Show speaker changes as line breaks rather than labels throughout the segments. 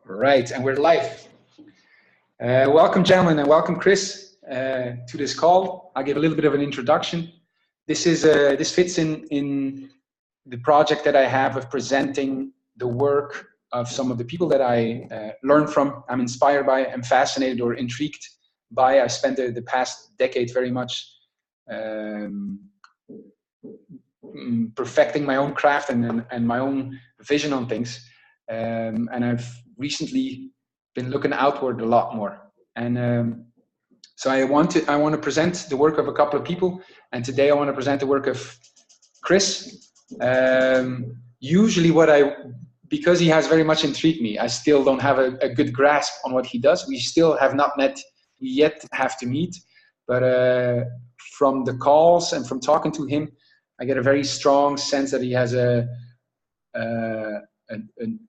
Right, and we're live. Welcome, gentlemen, and welcome, Chris, to this call. I'll give a little bit of an introduction. This fits in the project that I have of presenting the work of some of the people that I learn from, I'm inspired by, I'm fascinated or intrigued by. I spent the past decade very much perfecting my own craft and my own vision on things. And I've recently been looking outward a lot more. And so I want to present the work of a couple of people. And today I want to present the work of Chris. Usually because he has very much intrigued me, I still don't have a good grasp on what he does. We still have not met, we yet have to meet. But from the calls and from talking to him, I get a very strong sense that he has a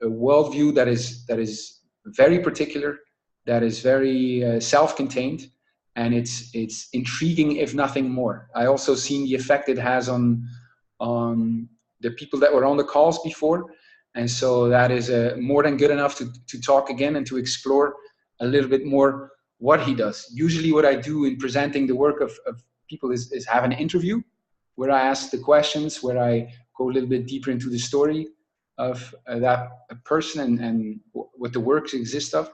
worldview that is very particular, that is very self-contained, and it's intriguing, if nothing more. I also seen the effect it has on the people that were on the calls before, and so that is more than good enough to talk again and to explore a little bit more what he does. Usually what I do in presenting the work of people is have an interview where I ask the questions, where I go a little bit deeper into the story of that person and what the works exist of.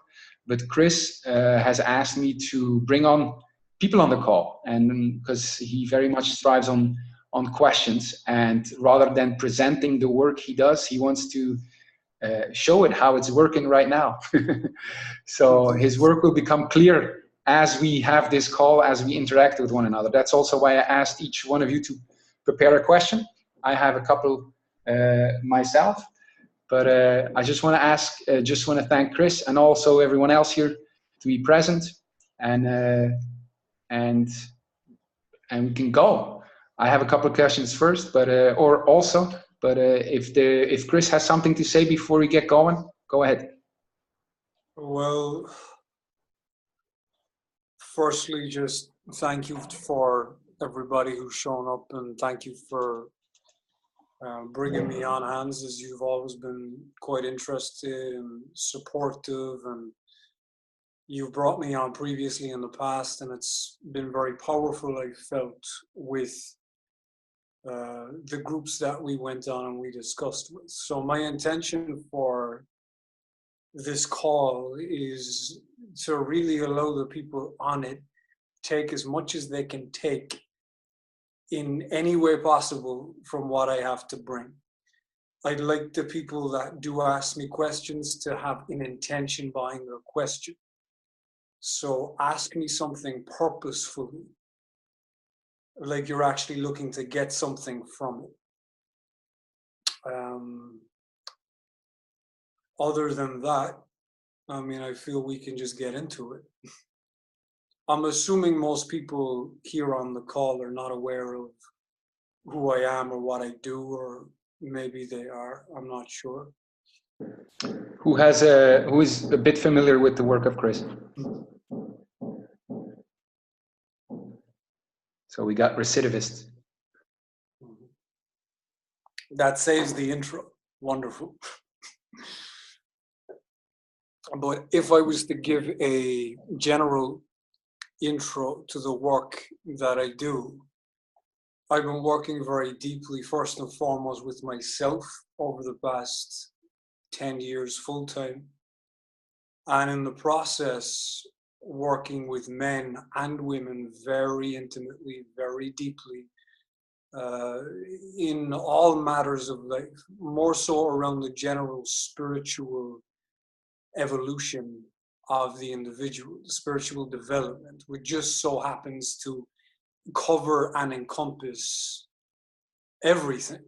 But Chris has asked me to bring on people on the call, and because he very much thrives on questions, and rather than presenting the work he does, he wants to show it how it's working right now. So his work will become clear as we have this call, as we interact with one another. That's also why I asked each one of you to prepare a question. I have a couple myself, but I just want to thank Chris and also everyone else here to be present, and we can go. I have a couple of questions first, but if Chris has something to say before we get going, go ahead.
Well, firstly, just thank you for everybody who's shown up, and thank you for bringing me on, Hans, as you've always been quite interested and supportive, and you've brought me on previously in the past, and it's been very powerful, I felt, with the groups that we went on and we discussed with. So my intention for this call is to really allow the people on it take as much as they can take in any way possible from what I have to bring. I'd like the people that do ask me questions to have an intention behind their question. So ask me something purposefully, like you're actually looking to get something from it. Other than that, I feel we can just get into it. I'm assuming most people here on the call are not aware of who I am or what I do, or maybe they are, I'm not sure.
Who is a bit familiar with the work of Chris? So we got recidivists.
That saves the intro. Wonderful. But if I was to give a general intro to the work that I do, I've been working very deeply, first and foremost, with myself over the past 10 years full-time. And in the process, working with men and women very intimately, very deeply, in all matters of life, more so around the general spiritual evolution of the individual, spiritual development, which just so happens to cover and encompass everything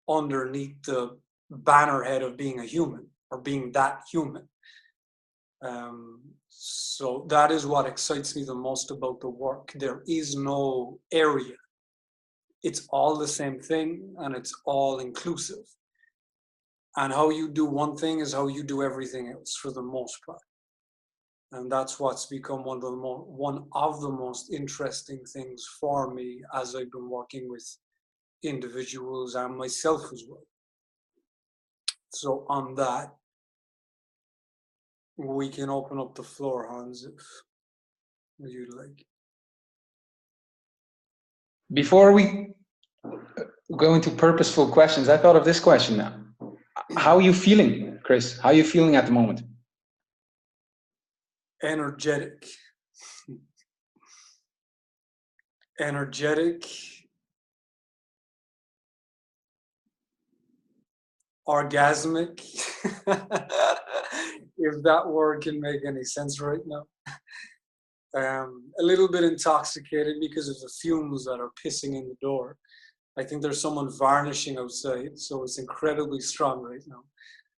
underneath the bannerhead of being a human or being that human. So that is what excites me the most about the work. There is no area. It's all the same thing, and it's all inclusive. And how you do one thing is how you do everything else for the most part. And that's what's become one of the most interesting things for me as I've been working with individuals and myself as well. So on that, We can open up the floor, Hans, if you'd like.
Before we go into purposeful questions, I thought of this question now. How are you feeling, Chris? How are you feeling at the moment?
Energetic. Energetic. Orgasmic. If that word can make any sense right now. A little bit intoxicated because of the fumes that are pissing in the door. I think there's someone varnishing outside, so it's incredibly strong right now.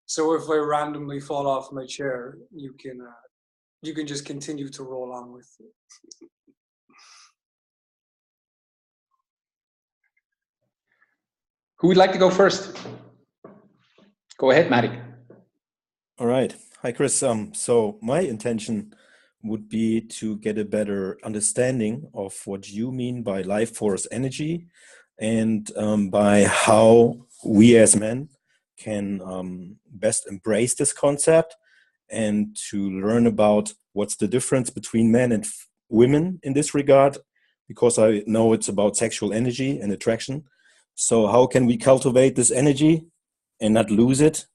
So if I randomly fall off my chair, you can just continue to roll on with it.
Who would like to go first? Go ahead, Maddie.
All right. Hi, Chris. So my intention would be to get a better understanding of what you mean by life force energy, and by how we as men can best embrace this concept, and to learn about what's the difference between men and women in this regard, because I know it's about sexual energy and attraction. So how can we cultivate this energy and not lose it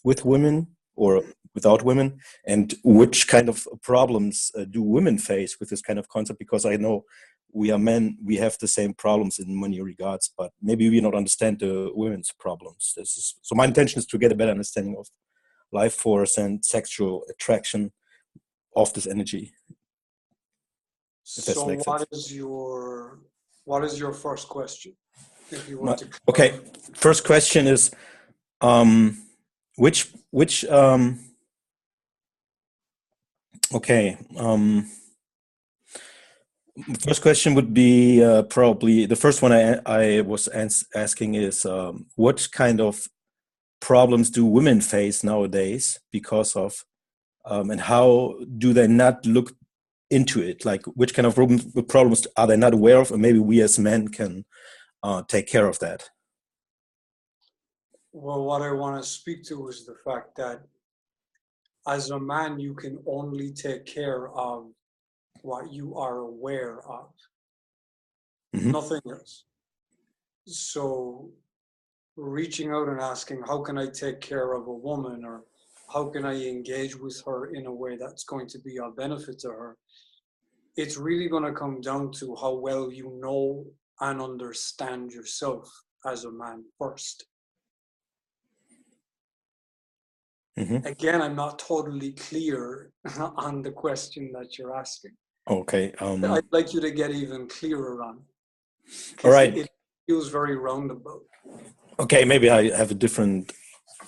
with women or without women, and which kind of problems do women face with this kind of concept? Because I know we are men, we have the same problems in many regards, but maybe we don't understand the women's problems. So my intention is to get a better understanding of life force and sexual attraction of this energy.
So what is your first question? If you want to
okay, first question is which first question would be probably the first one I was asking is what kind of problems do women face nowadays because of and how do they not look into it? Like which kind of problems are they not aware of, and maybe we as men can take care of that?
Well, what I want to speak to is the fact that as a man, you can only take care of what you are aware of, nothing else. So reaching out and asking, how can I take care of a woman, or how can I engage with her in a way that's going to be of benefit to her? It's really going to come down to how well you know and understand yourself as a man first. Again, I'm not totally clear on the question that you're asking.
Okay.
I'd like you to get even clearer on it.
All right.
It feels very roundabout.
Okay, maybe I have a different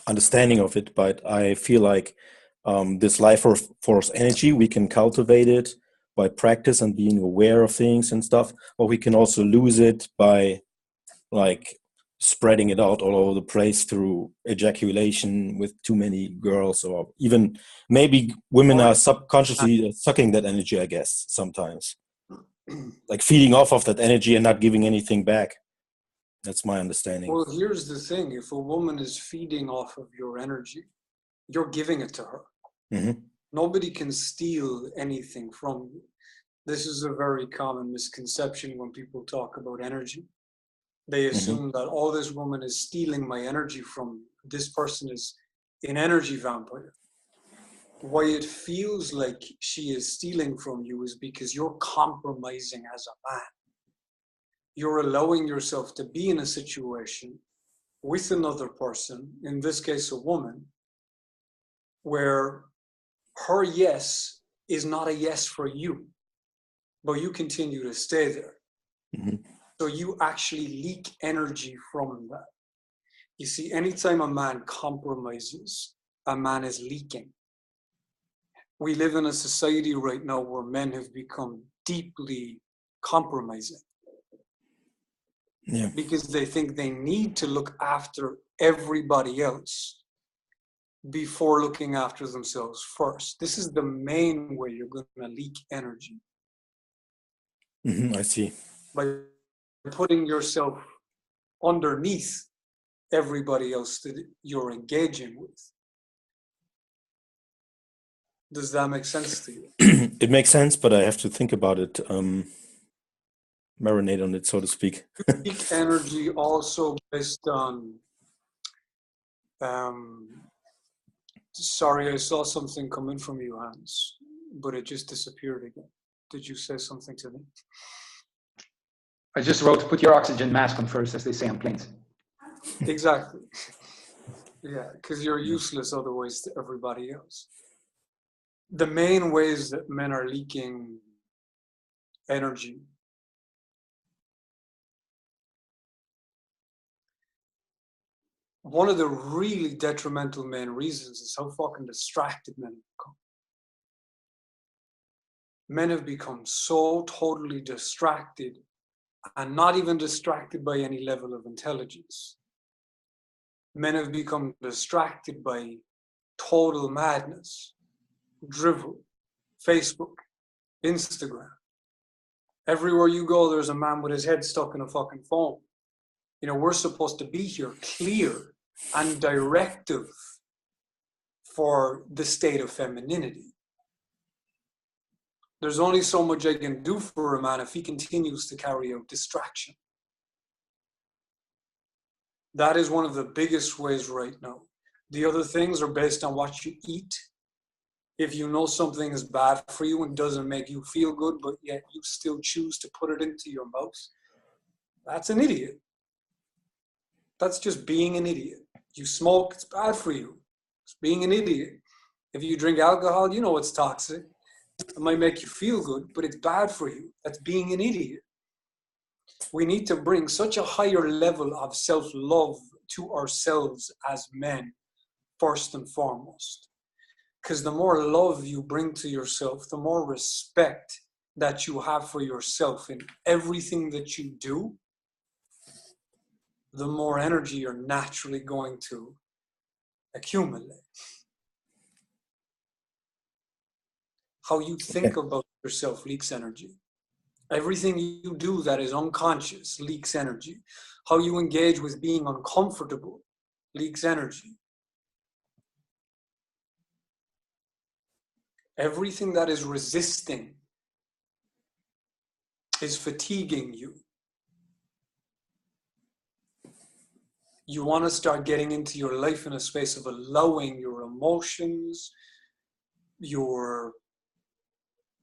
understanding of it, but I feel like this life force energy, we can cultivate it by practice and being aware of things and stuff, or we can also lose it by like spreading it out all over the place through ejaculation with too many girls, or even maybe women are subconsciously sucking that energy, I guess, sometimes. Like feeding off of that energy and not giving anything back. That's my understanding.
Well, here's the thing. If a woman is feeding off of your energy, you're giving it to her. Nobody can steal anything from you. This is a very common misconception when people talk about energy. They assume that, oh, this woman is stealing my energy from me. This person is an energy vampire. Why it feels like she is stealing from you is because you're compromising as a man. You're allowing yourself to be in a situation with another person, in this case a woman, where her yes is not a yes for you, but you continue to stay there. So you actually leak energy from that. You see, anytime a man compromises, a man is leaking. We live in a society right now where men have become deeply compromising.
Yeah.
Because they think they need to look after everybody else before looking after themselves first. This is the main way you're going to leak energy.
I see.
By putting yourself underneath everybody else that you're engaging with. Does that make sense to you?
It makes sense, but I have to think about it, marinate on it, so to speak.
Peak energy also based on, sorry, I saw something come in from you, Hans, but it just disappeared again. Did you say something to me?
I just wrote, put your oxygen mask on first, as they say on planes.
Exactly. Yeah, because you're useless otherwise to everybody else. The main ways that men are leaking energy, one of the really detrimental main reasons is how fucking distracted men have become. Men have become so totally distracted, and not even distracted by any level of intelligence. Men have become distracted by total madness, drivel, Facebook, Instagram. Everywhere you go, there's a man with his head stuck in a fucking phone. You know, we're supposed to be here clear and directive for the state of femininity. There's only so much I can do for a man if he continues to carry out distraction. That is one of the biggest ways right now. The other things are based on what you eat. If you know something is bad for you and doesn't make you feel good, but yet you still choose to put it into your mouth, that's an idiot. That's just being an idiot. You smoke, it's bad for you. It's being an idiot. If you drink alcohol, you know it's toxic. It might make you feel good, but it's bad for you. That's being an idiot. We need to bring such a higher level of self-love to ourselves as men, first and foremost. Because the more love you bring to yourself, the more respect that you have for yourself in everything that you do, the more energy you're naturally going to accumulate. How you think about yourself leaks energy. Everything you do that is unconscious leaks energy. How you engage with being uncomfortable leaks energy. Everything that is resisting is fatiguing you. You want to start getting into your life in a space of allowing your emotions, your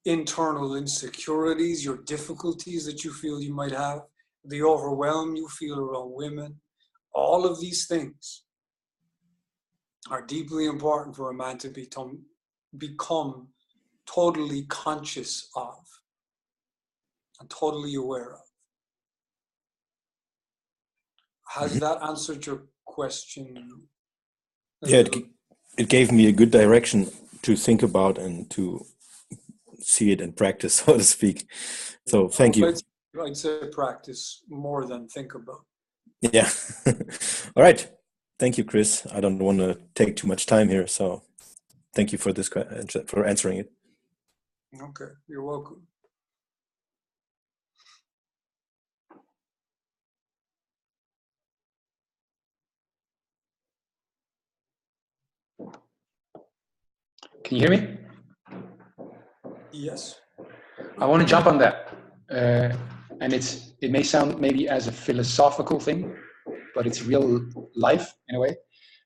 internal insecurities, your difficulties that you feel you might have, the overwhelm you feel around women. All of these things are deeply important for a man to become totally conscious of and totally aware of. Has that answered your question?
Yeah, it gave me a good direction to think about and to see it in practice, so to speak. So thank you.
I'd say practice more than think about.
Yeah. All right. Thank you, Chris. I don't want to take too much time here, so thank you for this, for answering it.
Okay, you're welcome.
Can you hear me?
Yes.
I want to jump on that. And it may sound maybe as a philosophical thing, but it's real life in a way.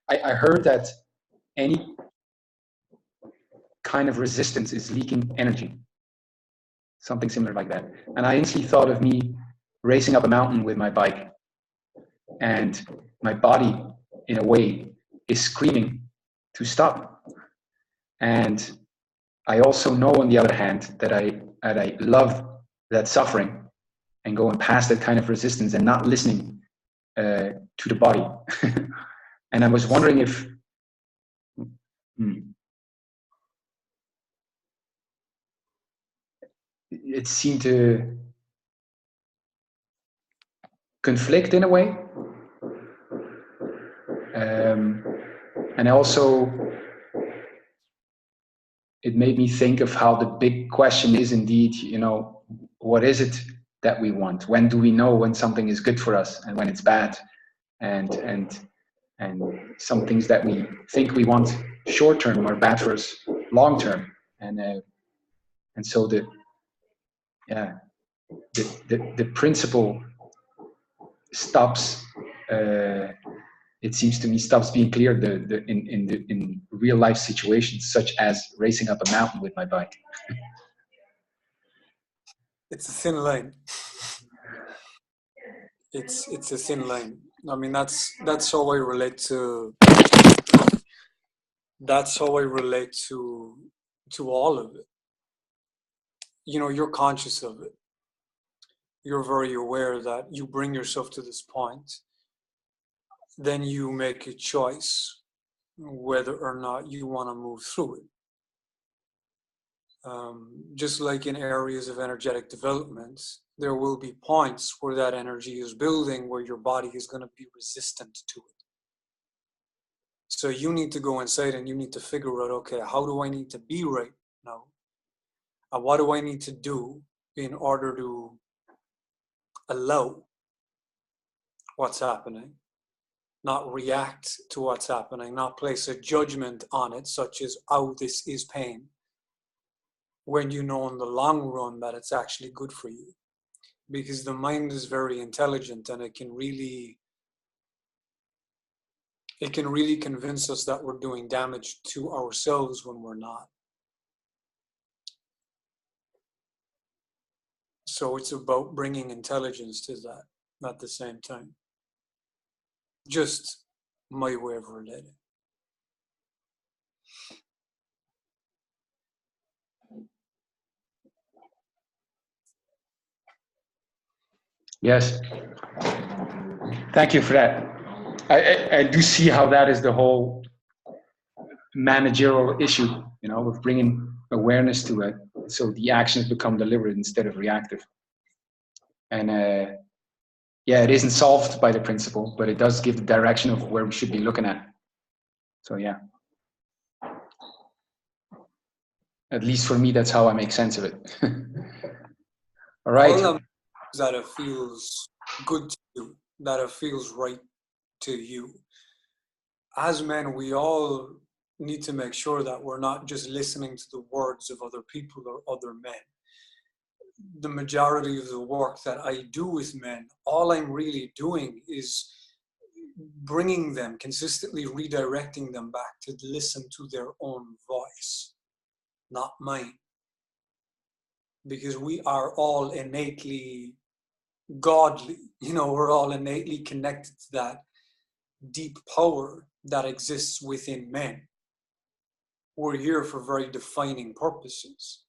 I heard that any kind of resistance is leaking energy. Something similar like that. And I instantly thought of me racing up a mountain with my bike. And my body, in a way, is screaming to stop. And I also know, on the other hand, that I love that suffering and going past that kind of resistance and not listening to the body. And I was wondering if it seemed to conflict in a way. And also, it made me think of how the big question is indeed, what is it that we want? When do we know when something is good for us and when it's bad? And some things that we think we want short term are bad for us long term. And so the principle stops. It seems to me stops being clear in real life situations, such as racing up a mountain with my bike.
It's a thin line. It's a thin line. I mean, that's how I relate to. That's how I relate to all of it. You know, you're conscious of it. You're very aware that you bring yourself to this point. Then you make a choice whether or not you want to move through it. Just like in areas of energetic development, there will be points where that energy is building, where your body is going to be resistant to it. So you need to go inside and you need to figure out, okay, how do I need to be right now? And what do I need to do in order to allow what's happening, not react to what's happening, not place a judgment on it, such as, oh, this is pain, when you know in the long run that it's actually good for you. Because the mind is very intelligent, and it can really convince us that we're doing damage to ourselves when we're not. So it's about bringing intelligence to that at the same time. Just my way of relating.
Yes. Thank you for that. I do see how that is the whole managerial issue, you know, of bringing awareness to it. So the actions become deliberate instead of reactive. And yeah, it isn't solved by the principle, but it does give the direction of where we should be looking at. So yeah. At least for me, that's how I make sense of it. All right.
That it feels good to you, that it feels right to you. As men, we all need to make sure that we're not just listening to the words of other people or other men. The majority of the work that I do with men, all I'm really doing is bringing them, consistently redirecting them back to listen to their own voice, not mine. Because we are all innately godly, you know, we're all innately connected to that deep power that exists within men. We're here for very defining purposes.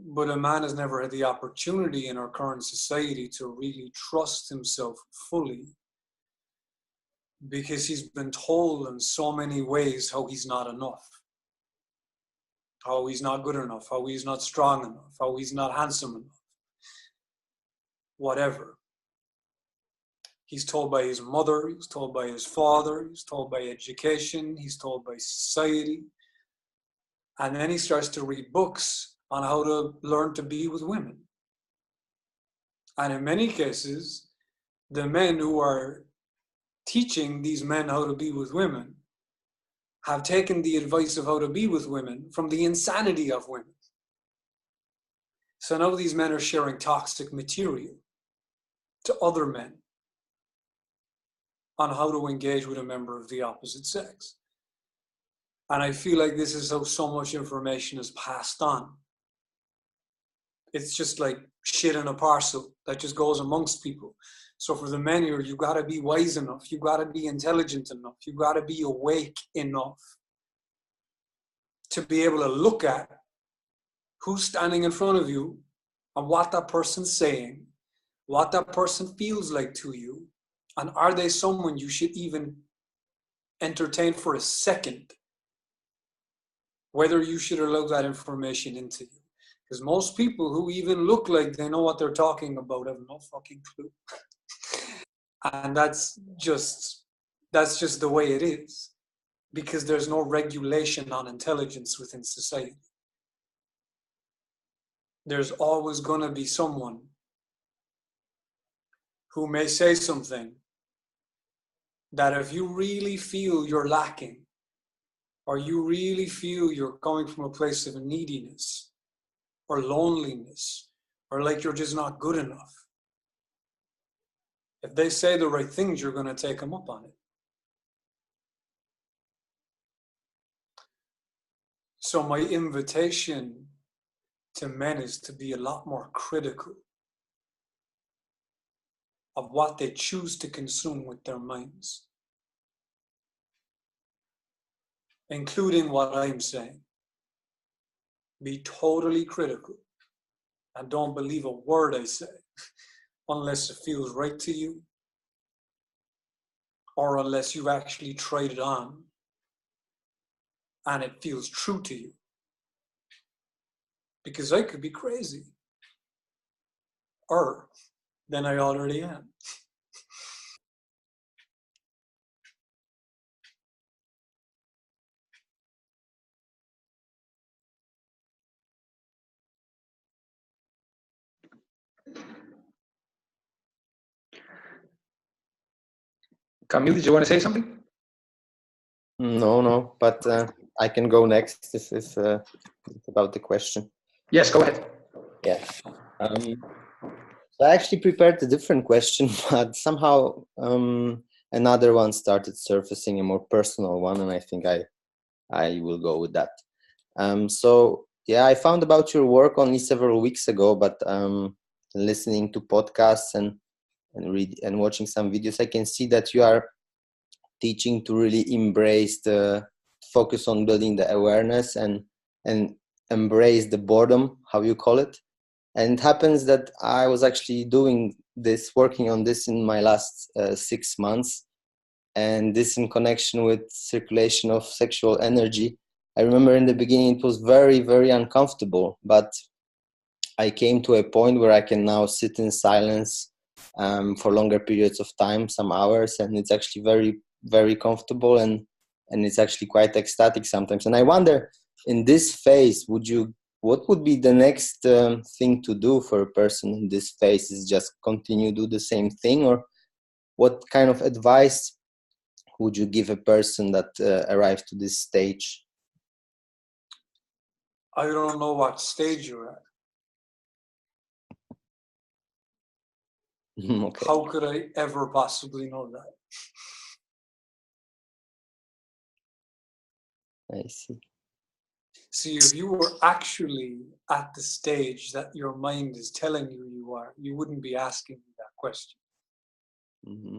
But a man has never had the opportunity in our current society to really trust himself fully, because he's been told in so many ways how he's not enough, how he's not good enough, how he's not strong enough, how he's not handsome enough, whatever. He's told by his mother, he's told by his father, he's told by education, he's told by society. And then he starts to read books on how to learn to be with women. And in many cases, the men who are teaching these men how to be with women have taken the advice of how to be with women from the insanity of women. So now these men are sharing toxic material to other men on how to engage with a member of the opposite sex. And I feel like this is how so much information is passed on. It's just like shit in a parcel that just goes amongst people. So for the men here, you gotta be wise enough, you gotta be intelligent enough, you gotta be awake enough to be able to look at who's standing in front of you and what that person's saying, what that person feels like to you, and are they someone you should even entertain for a second, whether you should allow that information into you. Because most people who even look like they know what they're talking about have no fucking clue. And that's just the way it is, because there's no regulation on intelligence within society. There's always going to be someone who may say something that if you really feel you're lacking, or you really feel you're coming from a place of neediness or loneliness, or like you're just not good enough, if they say the right things, you're going to take them up on it. So my invitation to men is to be a lot more critical of what they choose to consume with their minds, including what I'm saying. Be totally critical and don't believe a word I say unless it feels right to you or unless you've actually tried it on and it feels true to you. Because I could be crazy. Or than I already am.
Camille, did you want to say something?
No, but I can go next. This is about the question.
Yes, go ahead.
Yeah. So I actually prepared a different question, but somehow another one started surfacing, a more personal one, and I think I will go with that. So yeah, I found about your work only several weeks ago, but listening to podcasts and read and watching some videos, I can see that you are teaching to really embrace the focus on building the awareness and embrace the boredom, how you call it. And it happens that I was actually doing this, working on this in my last 6 months, and this in connection with circulation of sexual energy. I remember in the beginning it was very, very uncomfortable, but I came to a point where I can now sit in silence for longer periods of time, some hours, and it's actually very, very comfortable, and it's actually quite ecstatic sometimes. And I wonder, in this phase, what would be the next thing to do for a person in this phase? Is just continue do the same thing, or what kind of advice would you give a person that arrived to this stage?
I don't know what stage you're at.
Okay.
How could I ever possibly know that?
I see.
See, if you were actually at the stage that your mind is telling you you are, you wouldn't be asking me that question.
Mm-hmm.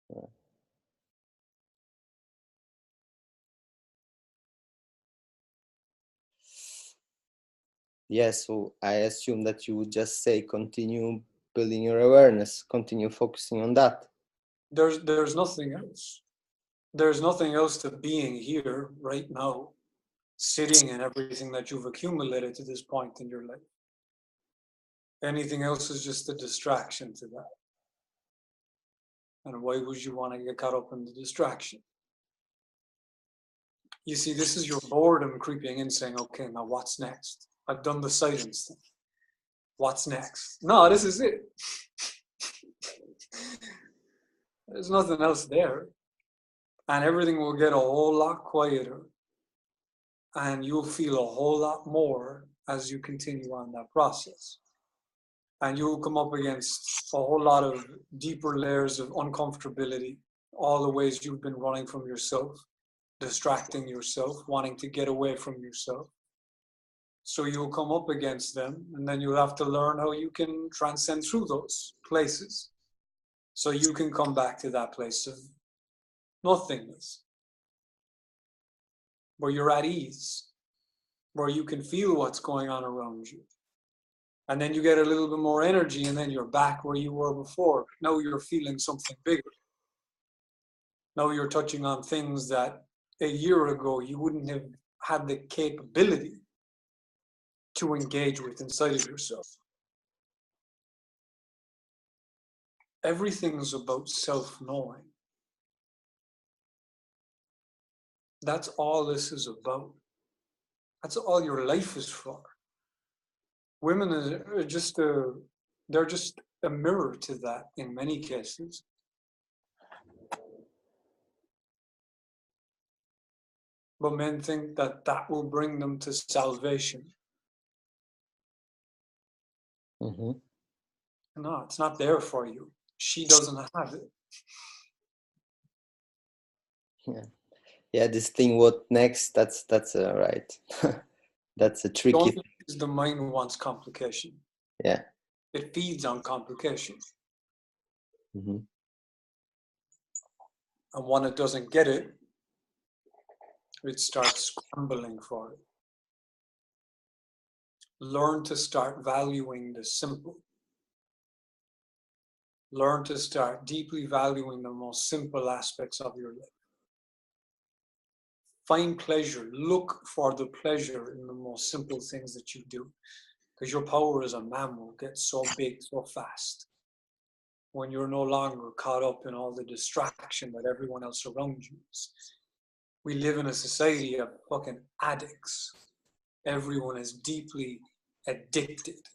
Yeah. Yeah, so I assume that you would just say continue building your awareness, continue focusing on that.
There's nothing else. There's nothing else to being here right now, sitting in everything that you've accumulated to this point in your life. Anything else is just a distraction to that. And why would you want to get caught up in the distraction? You see, this is your boredom creeping in saying, okay, now what's next? I've done the silence thing. What's next? No, this is it. There's nothing else there. And everything will get a whole lot quieter. And you'll feel a whole lot more as you continue on that process. And you'll come up against a whole lot of deeper layers of uncomfortability, all the ways you've been running from yourself, distracting yourself, wanting to get away from yourself. So you'll come up against them, and then you'll have to learn how you can transcend through those places. So you can come back to that place of nothingness, where you're at ease, where you can feel what's going on around you. And then you get a little bit more energy, and then you're back where you were before. Now you're feeling something bigger. Now you're touching on things that a year ago you wouldn't have had the capability to engage with inside of yourself. Everything's about self-knowing. That's all this is about. That's all your life is for. Women are just they're just a mirror to that in many cases. But men think that that will bring them to salvation.
Mm-hmm.
No, it's not there for you. She doesn't have it.
Yeah, this thing, what next? That's right. That's a tricky thing.
The mind wants complication.
Yeah.
It feeds on complication.
Mm-hmm.
And when it doesn't get it, it starts scrambling for it. Learn to start valuing the simple. Learn to start deeply valuing the most simple aspects of your life. Find pleasure. Look for the pleasure in the most simple things that you do. Because your power as a man will get so big so fast when you're no longer caught up in all the distraction that everyone else around you is. We live in a society of fucking addicts. Everyone is deeply addicted.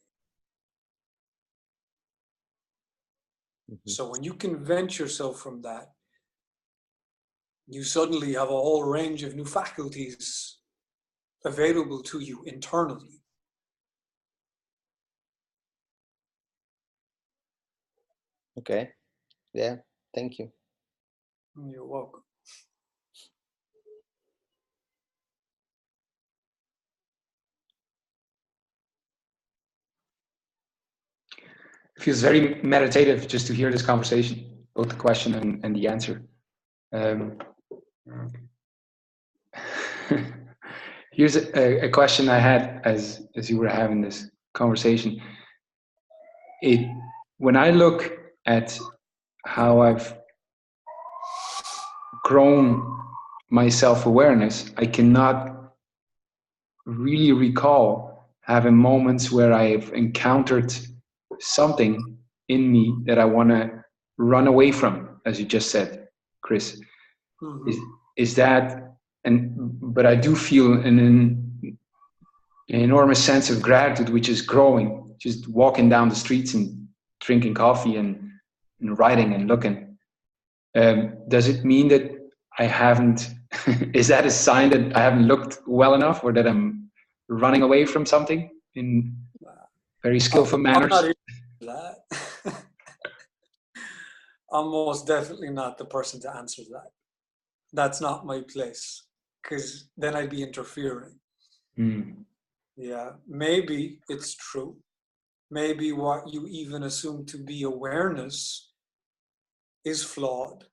Mm-hmm.
So when you can vent yourself from that, you suddenly have a whole range of new faculties available to you internally.
Okay. Yeah. Thank you.
You're welcome.
It feels very meditative just to hear this conversation, both the question and the answer. Here's a question I had as you were having this conversation. When I look at how I've grown my self-awareness, I cannot really recall having moments where I've encountered something in me that I want to run away from, as you just said, Chris.
Mm-hmm.
Is that, but I do feel an enormous sense of gratitude, which is growing, just walking down the streets and drinking coffee and writing and looking. Does it mean that I haven't, is that a sign that I haven't looked well enough, or that I'm running away from something in very skillful manners?
I'm not that. I'm most definitely not the person to answer that. That's not my place, because then I'd be interfering.
Mm.
Yeah, maybe it's true. Maybe what you even assume to be awareness is flawed.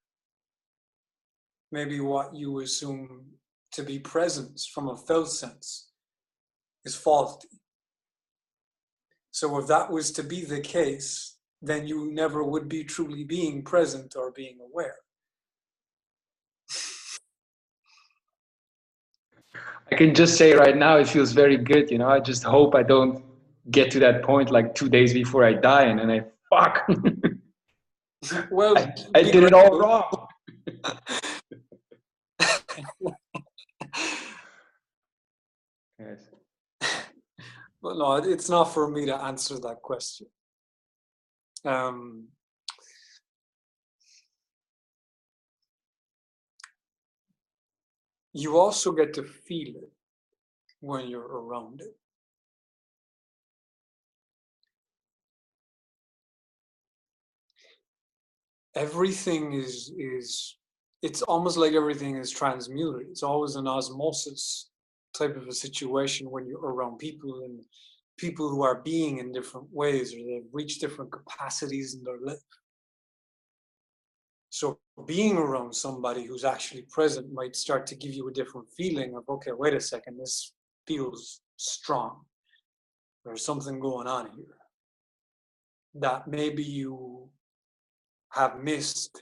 Maybe what you assume to be presence from a felt sense is faulty. So if that was to be the case, then you never would be truly being present or being aware.
I can just say right now, it feels very good. You know, I just hope I don't get to that point like 2 days before I die, and then fuck.
Well,
I did it all wrong. Yes.
But no, it's not for me to answer that question. You also get to feel it when you're around it. Everything is it's almost like everything is transmuted. It's always an osmosis type of a situation when you're around people, and people who are being in different ways, or they've reached different capacities in their life. So being around somebody who's actually present might start to give you a different feeling of, okay, wait a second, this feels strong. There's something going on here that maybe you have missed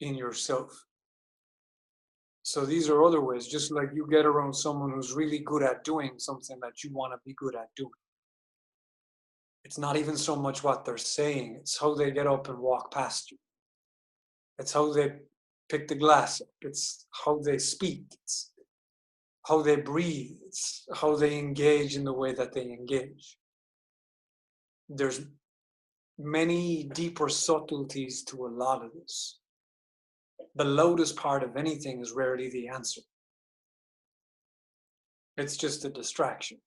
in yourself. So these are other ways, just like you get around someone who's really good at doing something that you want to be good at doing. It's not even so much what they're saying, it's how they get up and walk past you. It's how they pick the glass up. It's how they speak. It's how they breathe. It's how they engage in the way that they engage. There's many deeper subtleties to a lot of this. The loudest part of anything is rarely the answer. It's just a distraction.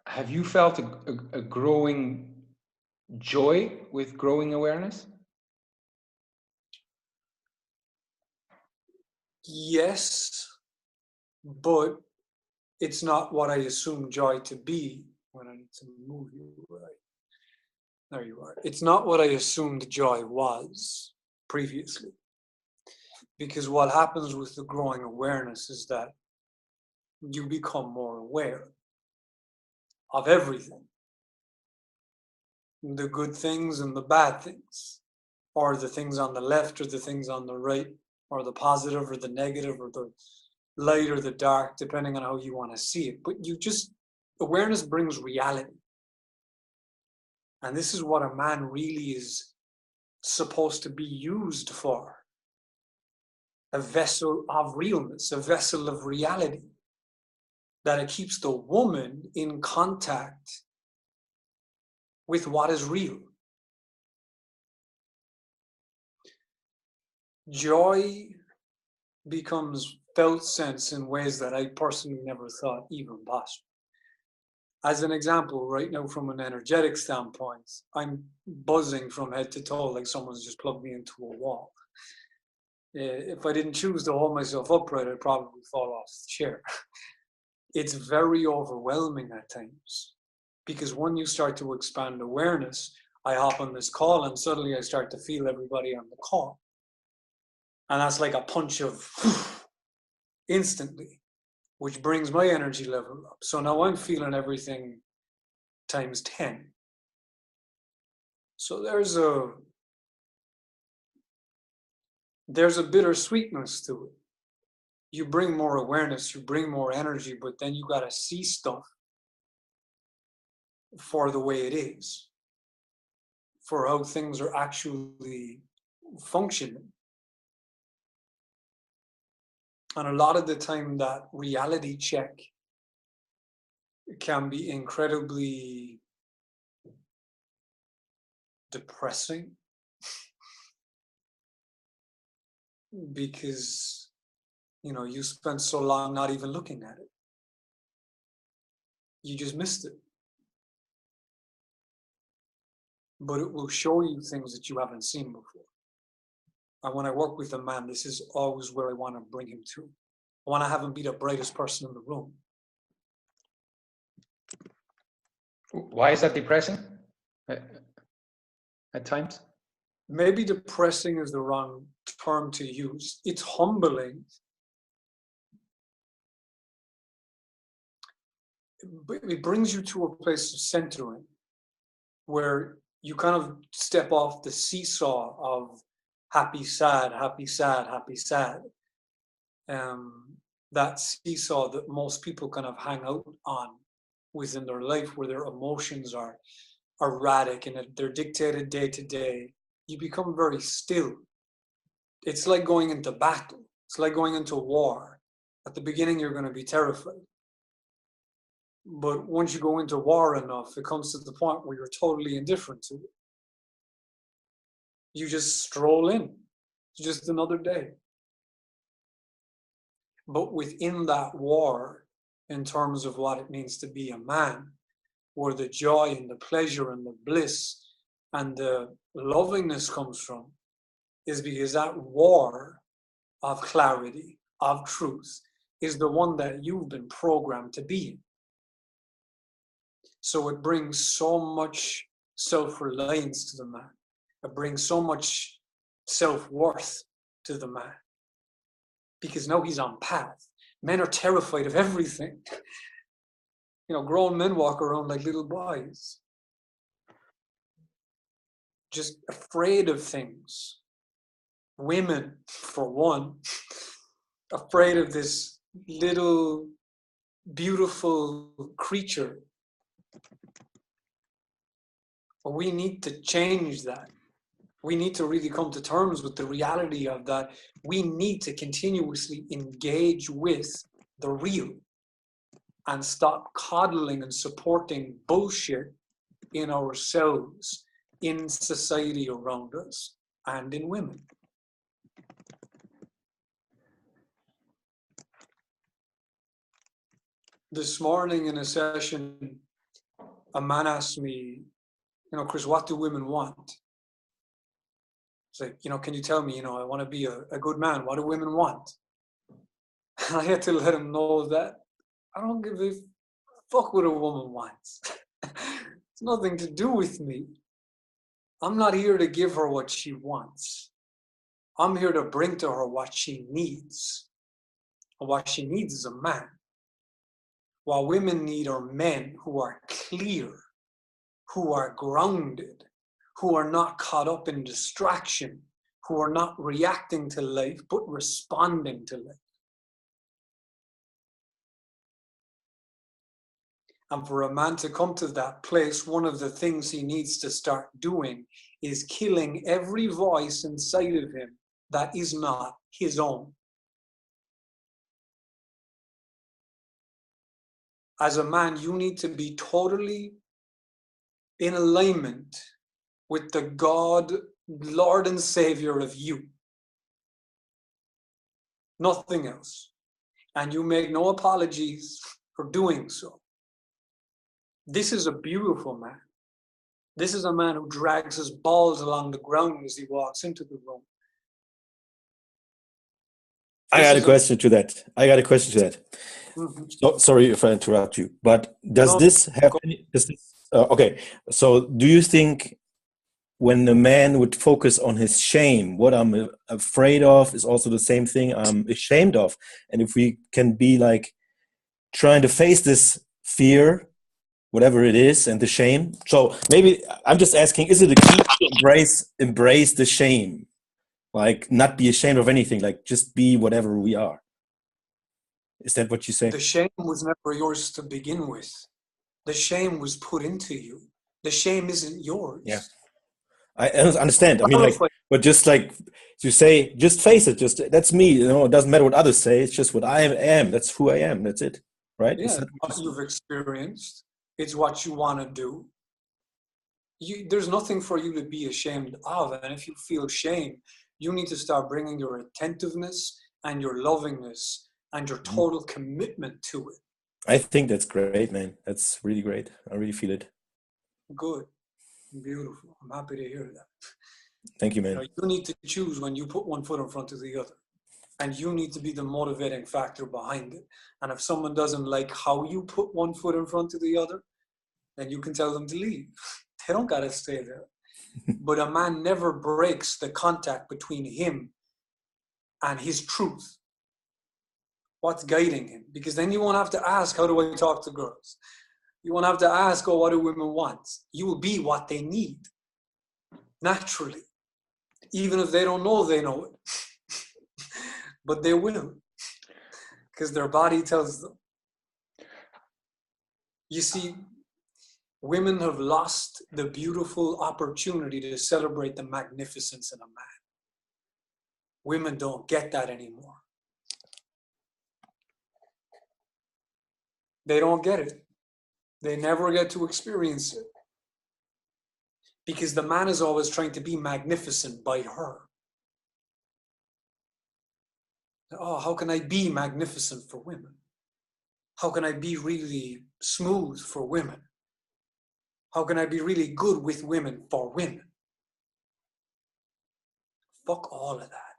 Have you felt a growing joy with growing awareness?
Yes, but it's not what I assume joy to be. When I need to move you, right? There you are. It's not what I assumed joy was previously. Because what happens with the growing awareness is that you become more aware of everything. The good things and the bad things, or the things on the left or the things on the right, or the positive or the negative, or the light or the dark, depending on how you want to see it. But awareness brings reality. And this is what a man really is supposed to be used for. A vessel of realness, a vessel of reality. That it keeps the woman in contact with what is real. Joy becomes felt sense in ways that I personally never thought even possible. As an example, right now from an energetic standpoint, I'm buzzing from head to toe like someone's just plugged me into a wall. If I didn't choose to hold myself upright, I'd probably fall off the chair. It's very overwhelming at times. Because when you start to expand awareness, I hop on this call and suddenly I start to feel everybody on the call. And that's like a punch of instantly, which brings my energy level up. So now I'm feeling everything times 10. So there's a bittersweetness to it. You bring more awareness, you bring more energy, but then you got to see stuff for the way it is, for how things are actually functioning. And a lot of the time that reality check can be incredibly depressing because, you spent so long not even looking at it. You just missed it. But it will show you things that you haven't seen before. And when I work with a man, this is always where I want to bring him to. I want to have him be the brightest person in the room.
Why is that depressing at times?
Maybe depressing is the wrong term to use. It's humbling. It brings you to a place of centering where you kind of step off the seesaw of happy, sad, happy, sad, happy, sad. That seesaw that most people kind of hang out on within their life, where their emotions are erratic and they're dictated day to day. You become very still. It's like going into battle. It's like going into war. At the beginning, you're going to be terrified. But once you go into war enough, it comes to the point where you're totally indifferent to it. You just stroll in. It's just another day. But within that war, in terms of what it means to be a man, where the joy and the pleasure and the bliss and the lovingness comes from, is because that war of clarity, of truth, is the one that you've been programmed to be in. So it brings so much self-reliance to the man. It brings so much self-worth to the man. Because now he's on path. Men are terrified of everything. Grown men walk around like little boys. Just afraid of things. Women, for one, afraid of this little beautiful creature. But we need to change that. We need to really come to terms with the reality of that. We need to continuously engage with the real. and stop coddling and supporting bullshit in ourselves, in society around us, and in women. This morning in a session, a man asked me, Chris, what do women want? It's like, can you tell me, I want to be a good man. What do women want? And I had to let him know that I don't give a fuck what a woman wants. It's nothing to do with me. I'm not here to give her what she wants. I'm here to bring to her what she needs. And what she needs is a man. What women need are men who are clear, who are grounded, who are not caught up in distraction, who are not reacting to life, but responding to life. And for a man to come to that place, one of the things he needs to start doing is killing every voice inside of him that is not his own. As a man, you need to be totally in alignment with the God, Lord and Savior of you. Nothing else. And you make no apologies for doing so. This is a beautiful man. This is a man who drags his balls along the ground as he walks into the room.
I got a question to that.
Mm-hmm.
So, sorry if I interrupt you, but does this have any, okay, so do you think when a man would focus on his shame, what I'm afraid of is also the same thing I'm ashamed of, and if we can be like trying to face this fear, whatever it is, and the shame, so maybe I'm just asking, is it a key to embrace the shame, like not be ashamed of anything, like just be whatever we are? Is that what you say?
The shame was never yours to begin with. The shame was put into you. The shame isn't yours.
Yeah, I understand. I mean, like, but just like you say, just face it. Just that's me. It doesn't matter what others say. It's just what I am. That's who I am. That's it. Right?
Yeah, what you've experienced. It's what you want to do. There's nothing for you to be ashamed of. And if you feel shame, you need to start bringing your attentiveness and your lovingness and your total commitment to it.
I think that's great, man. That's really great. I really feel it.
Good. Beautiful. I'm happy to hear that.
Thank you, man.
You need to choose when you put one foot in front of the other. And you need to be the motivating factor behind it. And if someone doesn't like how you put one foot in front of the other, then you can tell them to leave. They don't got to stay there. But a man never breaks the contact between him and his truth. What's guiding him? Because then you won't have to ask, how do I talk to girls? You won't have to ask, oh, what do women want? You will be what they need, naturally. Even if they don't know they know it. But they will. Because their body tells them. You see, women have lost the beautiful opportunity to celebrate the magnificence in a man. Women don't get that anymore. They don't get it. They never get to experience it. Because the man is always trying to be magnificent by her. Oh, how can I be magnificent for women? How can I be really smooth for women? How can I be really good with women for women? Fuck all of that.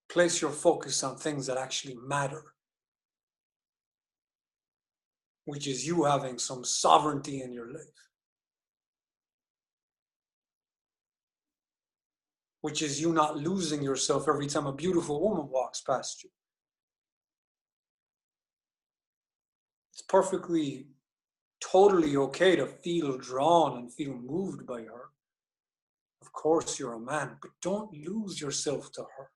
Place your focus on things that actually matter. Which is you having some sovereignty in your life. Which is you not losing yourself every time a beautiful woman walks past you. It's perfectly, totally okay to feel drawn and feel moved by her. Of course you're a man, but don't lose yourself to her.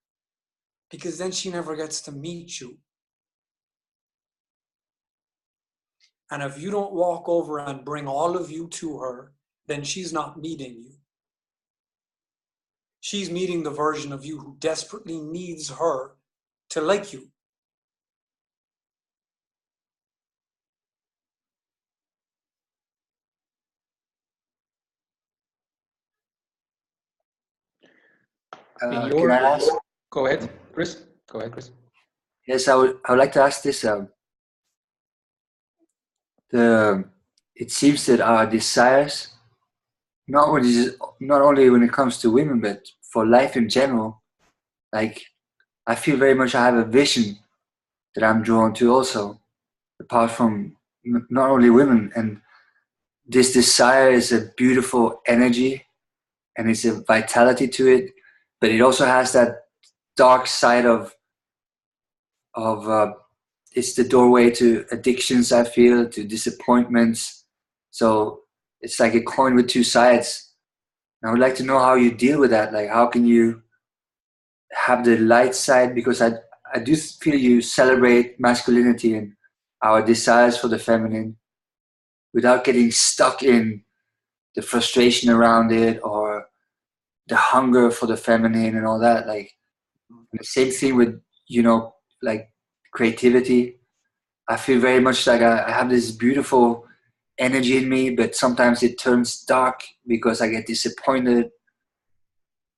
Because then she never gets to meet you. And if you don't walk over and bring all of you to her, then she's not meeting you. She's meeting the version of you who desperately needs her to like you.
Can I ask?
Go ahead, Chris. Go ahead, Chris.
Yes, I would like to ask this. It seems that our desires, not only when it comes to women, but for life in general, like I feel very much I have a vision that I'm drawn to also, apart from not only women. And this desire is a beautiful energy and it's a vitality to it, but it also has that dark side of it's the doorway to addictions, I feel, to disappointments. So it's like a coin with two sides. And I would like to know how you deal with that. Like, how can you have the light side? Because I do feel you celebrate masculinity and our desires for the feminine without getting stuck in the frustration around it or the hunger for the feminine and all that. Like, the same thing with, like creativity. I feel very much like I have this beautiful energy in me, but sometimes it turns dark because I get disappointed.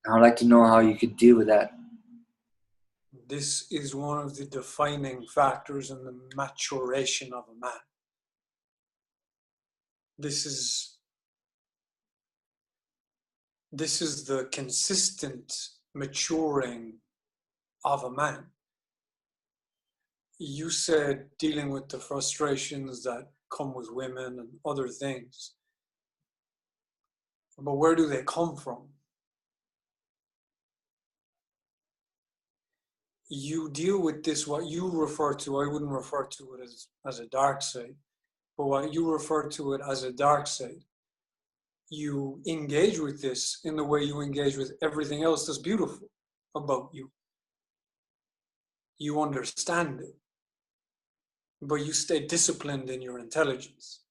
I would like to know how you could deal with that.
This is one of the defining factors in the maturation of a man. This is the consistent maturing of a man. You said dealing with the frustrations that come with women and other things. But where do they come from? You deal with this, what you refer to, I wouldn't refer to it as a dark side, but what you refer to it as a dark side, you engage with this in the way you engage with everything else that's beautiful about you. You understand it, but you stay disciplined in your intelligence.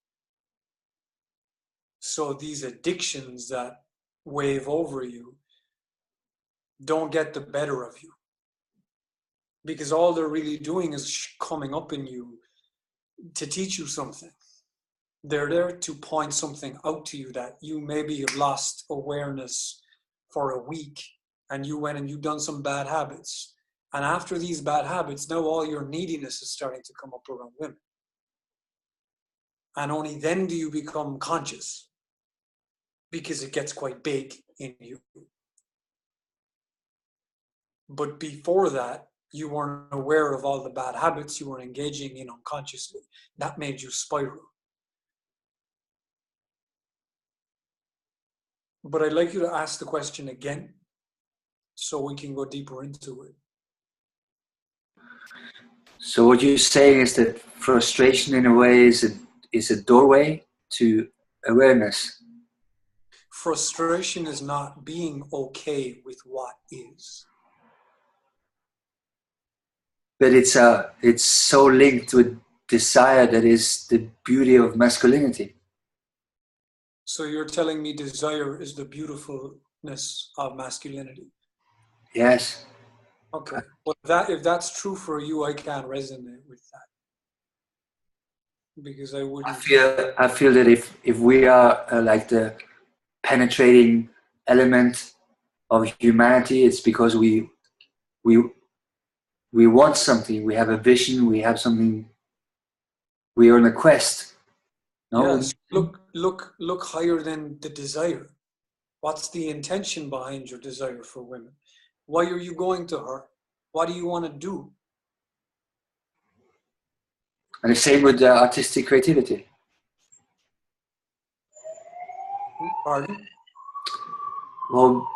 So these addictions that wave over you don't get the better of you, because all they're really doing is coming up in you to teach you something. They're there to point something out to you that you maybe have lost awareness for a week, and you went and you've done some bad habits. And after these bad habits, now all your neediness is starting to come up around women. And only then do you become conscious, because it gets quite big in you. But before that, you weren't aware of all the bad habits you were engaging in unconsciously. That made you spiral. But I'd like you to ask the question again so we can go deeper into it.
So what you're saying is that frustration in a way is a doorway to awareness.
Frustration is not being okay with what is.
But it's so linked with desire that is the beauty of masculinity.
So you're telling me desire is the beautifulness of masculinity?
Yes.
Okay. Well, if that's true for you, I can't resonate with that, because I wouldn't.
I feel that if we are like the penetrating element of humanity, it's because we want something. We have a vision. We have something. We are on a quest. No?
Yes. Look higher than the desire. What's the intention behind your desire for women? Why are you going to her? What do you want to do?
And the same with artistic creativity.
Pardon?
Well,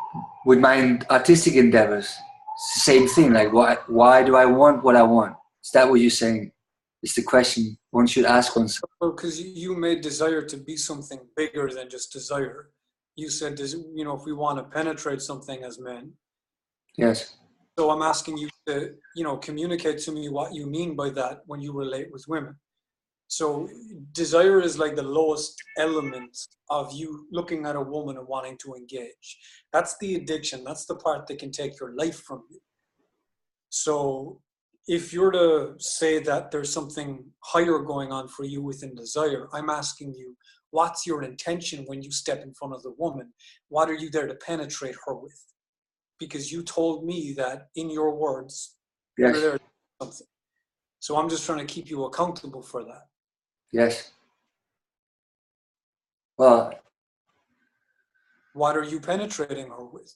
with my artistic endeavors, it's the same thing. Like, why do I want what I want? Is that what you're saying? It's the question one should ask oneself.
Well, because you made desire to be something bigger than just desire. You said, if we want to penetrate something as men.
Yes.
So I'm asking you to, communicate to me what you mean by that when you relate with women. So desire is like the lowest element of you looking at a woman and wanting to engage. That's the addiction. That's the part that can take your life from you. So if you're to say that there's something higher going on for you within desire, I'm asking you, what's your intention when you step in front of the woman? What are you there to penetrate her with? because you told me that in your words,
Yes.
you're there to do something. So I'm just trying to keep you accountable for that.
Yes. Well,
What are you penetrating her with?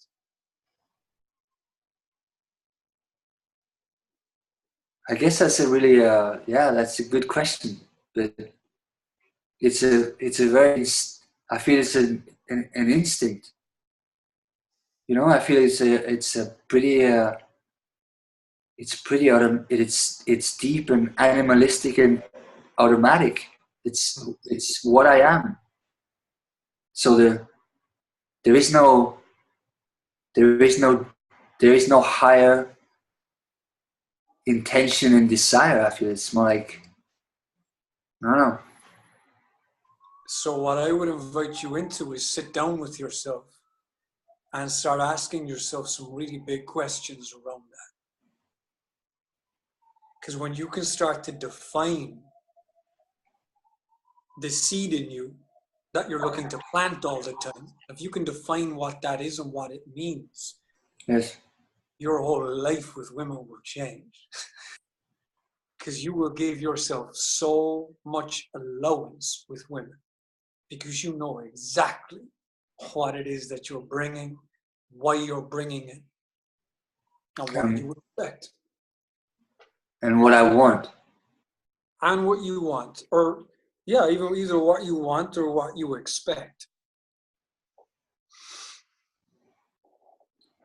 I guess that's a really, that's a good question. But it's a very, I feel it's an instinct. You know, I feel it's a pretty, it's deep and animalistic and automatic. It's what I am. So there is no higher intention and desire. I feel it's more like, I don't know.
So what I would invite you into is sit down with yourself and start asking yourself some really big questions around that. Because when you can start to define the seed in you that you're looking to plant all the time, if you can define what that is and what it means,
Yes.
your whole life with women will change. Because you will give yourself so much allowance with women, because you know exactly what it is that you're bringing, why you're bringing it, and what you expect.
And what I want.
And what you want. Or, yeah, even either what you want or what you expect.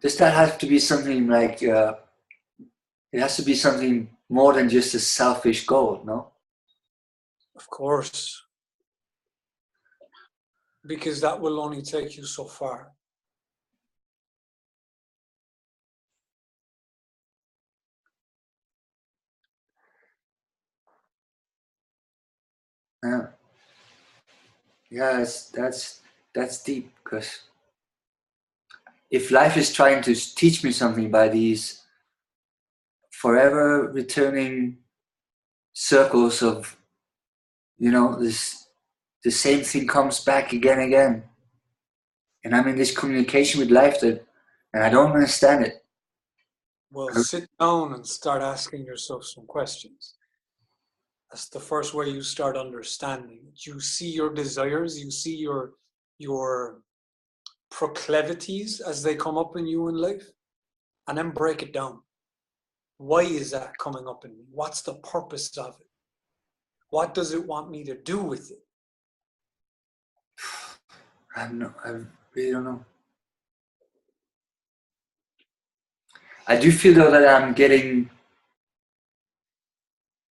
Does that have to be something like, it has to be something more than just a selfish goal, no?
Of course. Because that will only take you so far.
Yeah. Yeah, that's deep, because if life is trying to teach me something by these forever returning circles of, you know, the same thing comes back again and again, and I'm in this communication with life and I don't understand it.
Well, sit down and start asking yourself some questions. That's the first way you start understanding it. You see your desires, you see your proclivities as they come up in you in life, and then break it down. Why is that coming up in me? What's the purpose of it? What does it want me to do with it?
I really don't know. I do feel though that I'm getting,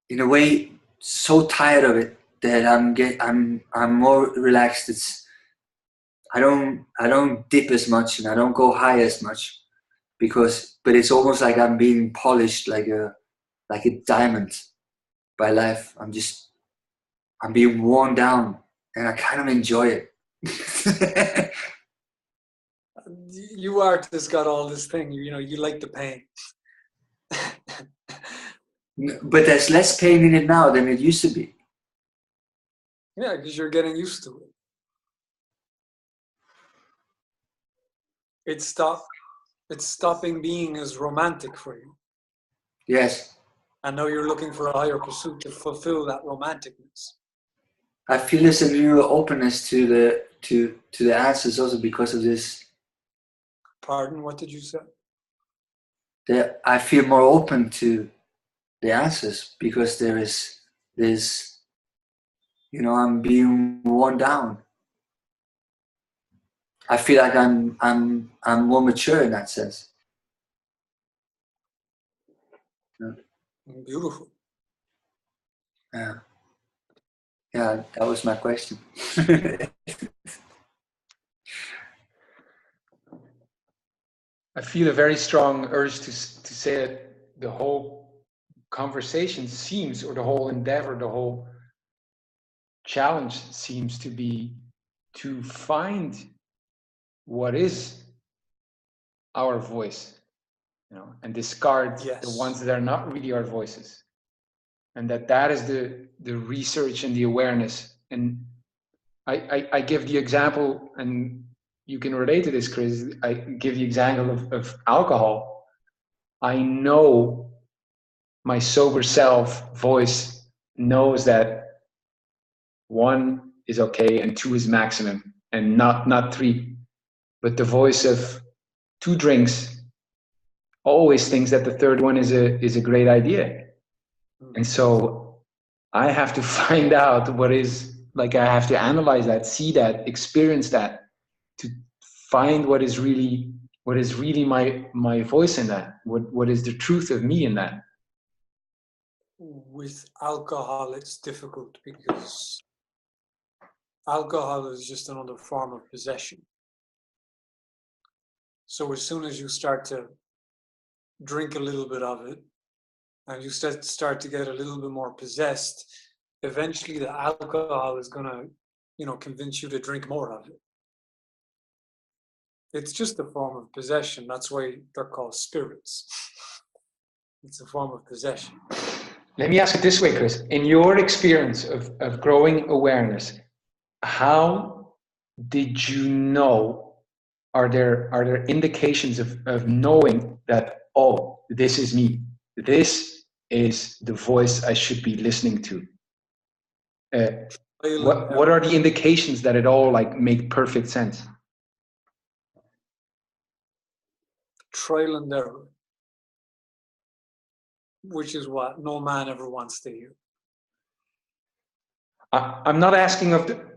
in a way, so tired of it that I'm more relaxed. I don't dip as much and I don't go high as much, but it's almost like I'm being polished like a diamond by life. I'm being worn down and I kind of enjoy it.
You artists got all this thing, you like the pain.
But there's less pain in it now than it used to be.
Yeah, because you're getting used to it. It's stopping being as romantic for you.
Yes.
And now you're looking for a higher pursuit to fulfill that romanticness.
I feel there's a new openness to the answers also because of this.
Pardon, what did you say?
That I feel more open to the answers because there's, I'm being worn down. I feel like I'm more mature in that sense. Yeah.
Beautiful.
Yeah. Yeah, that was my question.
I feel a very strong urge to say that the whole conversation seems, or the whole endeavor, the whole challenge seems to be to find what is our voice, and discard the ones that are not really our voices, and that is the research and the awareness. And I give the example, and you can relate to this, Chris. I give the example of alcohol. I know my sober self voice knows that 1 is okay and 2 is maximum, and not 3. But the voice of 2 drinks always thinks that the 3rd one is a great idea. And so I have to find out what is, like, I have to analyze that, see that, experience that, to find what is really my voice in that, what is the truth of me in that.
With alcohol, it's difficult because alcohol is just another form of possession. So as soon as you start to drink a little bit of it, and you start to get a little bit more possessed, eventually the alcohol is going to, convince you to drink more of it. It's just a form of possession. That's why they're called spirits. It's a form of possession.
Let me ask it this way, Chris. In your experience of growing awareness, how did you know? Are there indications of knowing that, oh, this is me? This is the voice I should be listening to. What are the indications that it all make perfect sense?
Trial and error, which is what no man ever wants to hear.
I'm not asking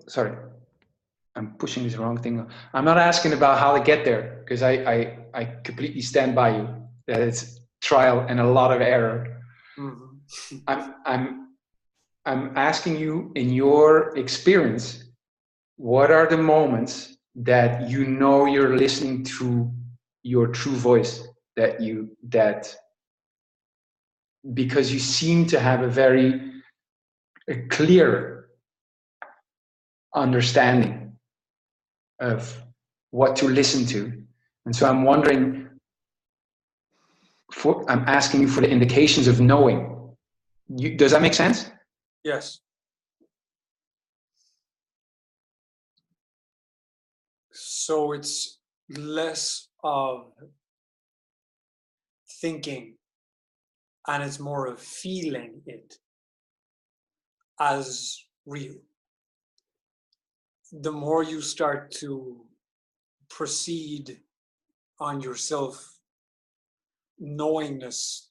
sorry, I'm pushing this wrong thing. I'm not asking about how to get there, because I completely stand by you that it's trial and a lot of error. Mm-hmm. I'm asking you, in your experience, what are the moments that you know you're listening to your true voice, that because you seem to have a very clear understanding of what to listen to. And so I'm wondering, I'm asking you for the indications of knowing. Does that make sense?
Yes. So it's less of thinking and it's more of feeling it as real. The more you start to proceed on your self-knowingness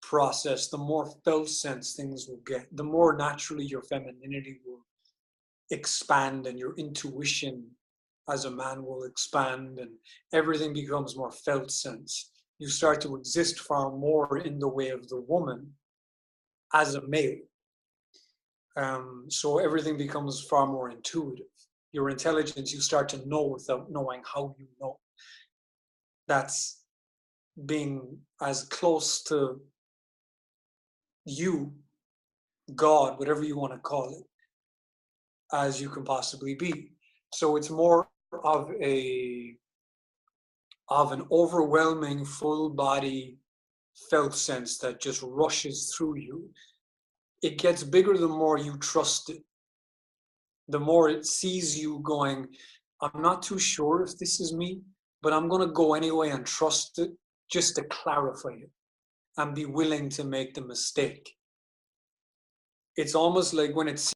process, the more felt sense things will get, the more naturally your femininity will expand and your intuition as a man will expand, and everything becomes more felt sense. You start to exist far more in the way of the woman as a male. So everything becomes far more intuitive. Your intelligence, you start to know without knowing how you know. That's being as close to you, God, whatever you want to call it, as you can possibly be. So it's more of an overwhelming full body felt sense that just rushes through you. It gets bigger the more you trust it. The more it sees you going, I'm not too sure if this is me, but I'm going to go anyway and trust it just to clarify it and be willing to make the mistake. It's almost like when it's